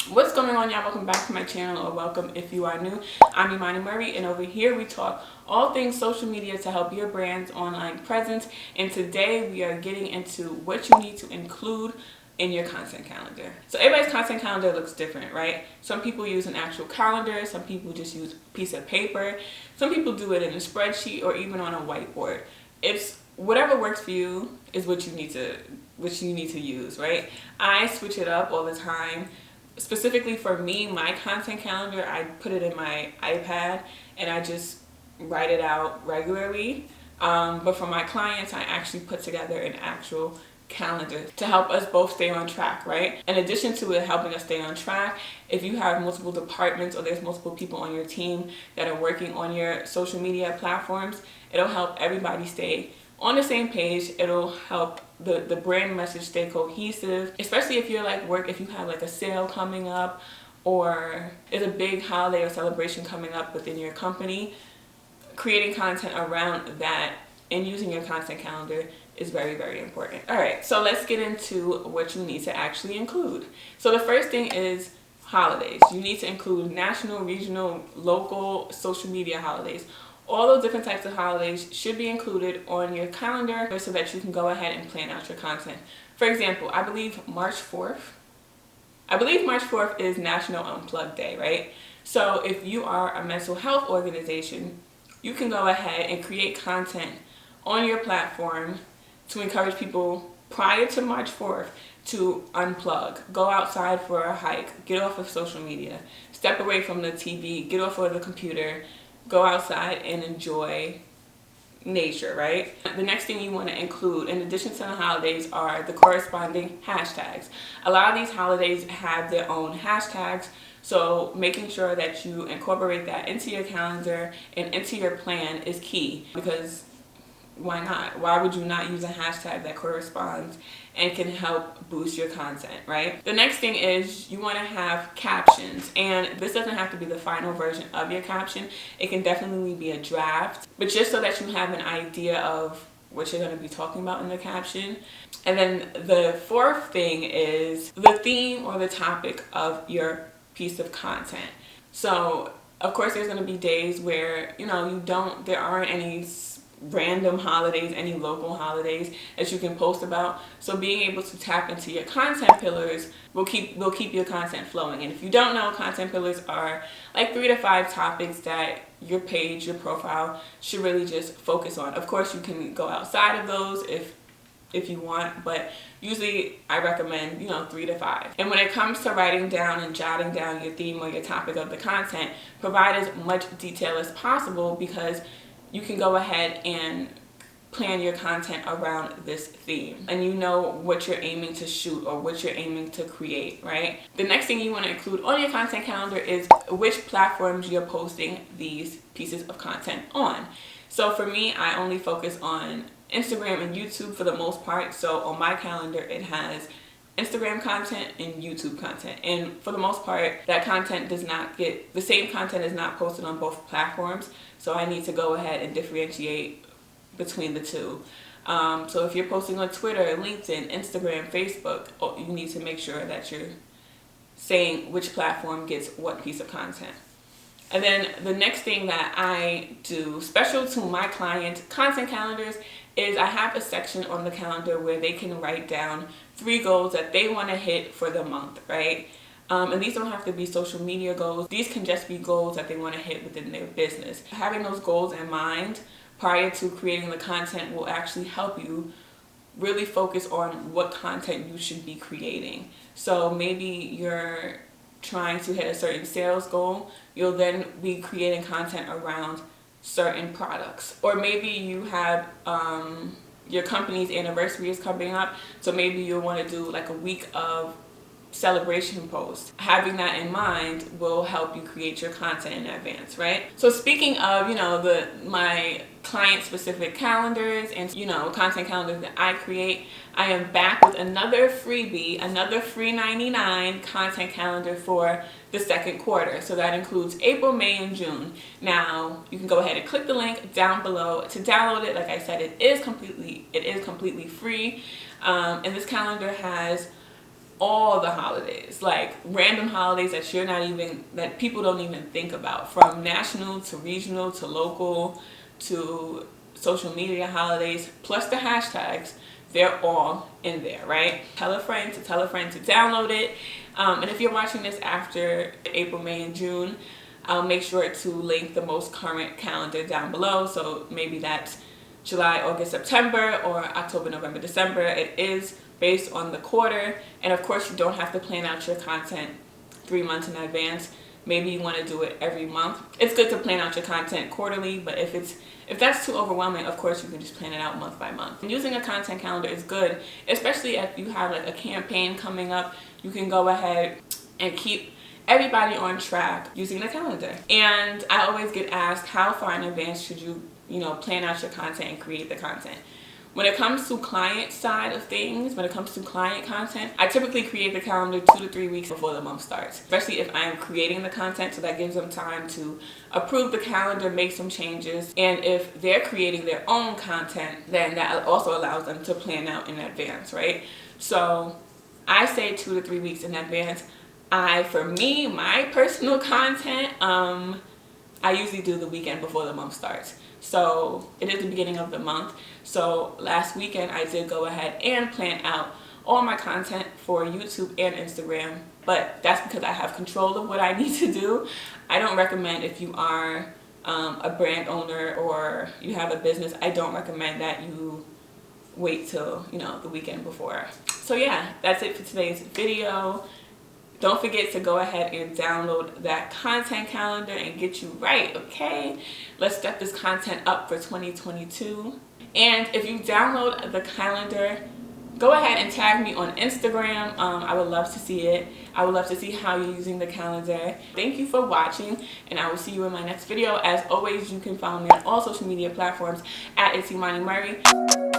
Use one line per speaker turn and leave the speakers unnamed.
What's going on, y'all? Welcome back to my channel, or welcome if you are new. I'm Imani Murray, and over here we talk all things social media to help your brand's online presence. And today we are getting into what you need to include in your content calendar. So everybody's content calendar looks different, right? Some people use an actual calendar, some people just use a piece of paper, some people do it in a spreadsheet or even on a whiteboard. It's whatever works for you is what you need to use, right? I switch it up all the time. Specifically for me, my content calendar, I put it in my iPad and I just write it out regularly. But for my clients, I actually put together an actual calendar to help us both stay on track, right? In addition to it helping us stay on track, if you have multiple departments or there's multiple people on your team that are working on your social media platforms, it'll help everybody stay on the same page. It'll help the brand message stay cohesive, especially if you're if you have like a sale coming up or there's a big holiday or celebration coming up within your company. Creating content around that and using your content calendar is very, very important. All right, so let's get into what you need to actually include. So the first thing is holidays. You need to include national, regional, local, social media holidays. All those different types of holidays should be included on your calendar so that you can go ahead and plan out your content. For example, I believe March 4th is National Unplugged Day, right? So if you are a mental health organization, you can go ahead and create content on your platform to encourage people prior to March 4th to unplug, go outside for a hike, get off of social media, step away from the TV, get off of the computer, go outside and enjoy nature, right? The next thing you want to include, in addition to the holidays, are the corresponding hashtags. A lot of these holidays have their own hashtags, so making sure that you incorporate that into your calendar and into your plan is key, because why not? Why would you not use a hashtag that corresponds and can help boost your content, right? The next thing is you want to have captions, and this doesn't have to be the final version of your caption. It can definitely be a draft, but just so that you have an idea of what you're going to be talking about in the caption. And then the fourth thing is the theme or the topic of your piece of content. So of course there's going to be days where there aren't any random holidays, any local holidays that you can post about. So being able to tap into your content pillars will keep your content flowing. And if you don't know, content pillars are like 3 to 5 topics that your page, your profile should really just focus on. Of course, you can go outside of those if you want, but usually I recommend 3 to 5. And when it comes to writing down and jotting down your theme or your topic of the content, provide as much detail as possible, because you can go ahead and plan your content around this theme, and you know what you're aiming to shoot or what you're aiming to create, right? The next thing you want to include on your content calendar is which platforms you're posting these pieces of content on. So for me, I only focus on Instagram and YouTube for the most part. So on my calendar, it has Instagram content and YouTube content, and for the most part that content the same content is not posted on both platforms, so I need to go ahead and differentiate between the two. So if you're posting on Twitter, LinkedIn, Instagram, Facebook, you need to make sure that you're saying which platform gets what piece of content. And then the next thing that I do special to my client content calendars is I have a section on the calendar where they can write down 3 goals that they want to hit for the month, right? And these don't have to be social media goals. These can just be goals that they want to hit within their business. Having those goals in mind prior to creating the content will actually help you really focus on what content you should be creating. So maybe you're trying to hit a certain sales goal, you'll then be creating content around certain products. Or maybe you have your company's anniversary is coming up, so maybe you'll want to do like a week of celebration posts. Having that in mind will help you create your content in advance, right? So speaking of my client specific calendars and content calendars that I create, I am back with another freebie, another free 99 content calendar for the second quarter. So that includes April, May, and June. Now you can go ahead and click the link down below to download it. Like I said, it is completely free. And this calendar has all the holidays, like random holidays that that people don't even think about, from national to regional to local to social media holidays, plus the hashtags. They're all in there, right? Tell a friend to download it. And if you're watching this after April, May, and June, I'll make sure to link the most current calendar down below. So maybe that's July, August, September, or October, November, December. It is based on the quarter. And of course, you don't have to plan out your content 3 months in advance. Maybe you want to do it every month. It's good to plan out your content quarterly, but if that's too overwhelming, of course you can just plan it out month by month. And using a content calendar is good, especially if you have like a campaign coming up. You can go ahead and keep everybody on track using the calendar. And I always get asked, how far in advance should you plan out your content and create the content? When it comes to client side of things, when it comes to client content, I typically create the calendar 2 to 3 weeks before the month starts, especially if I am creating the content, so that gives them time to approve the calendar, make some changes. And if they're creating their own content, then that also allows them to plan out in advance, right? So I say 2 to 3 weeks in advance. For me, my personal content, I usually do the weekend before the month starts. So it is the beginning of the month. So last weekend I did go ahead and plan out all my content for YouTube and Instagram, but that's because I have control of what I need to do. I don't recommend, if you are a brand owner or you have a business, I don't recommend that you wait till the weekend before. So yeah, that's it for today's video. Don't forget to go ahead and download that content calendar and get you right, okay? Let's step this content up for 2022. And if you download the calendar, go ahead and tag me on Instagram. I would love to see it. I would love to see how you're using the calendar. Thank you for watching, and I will see you in my next video. As always, you can follow me on all social media platforms at It's Imani Murray.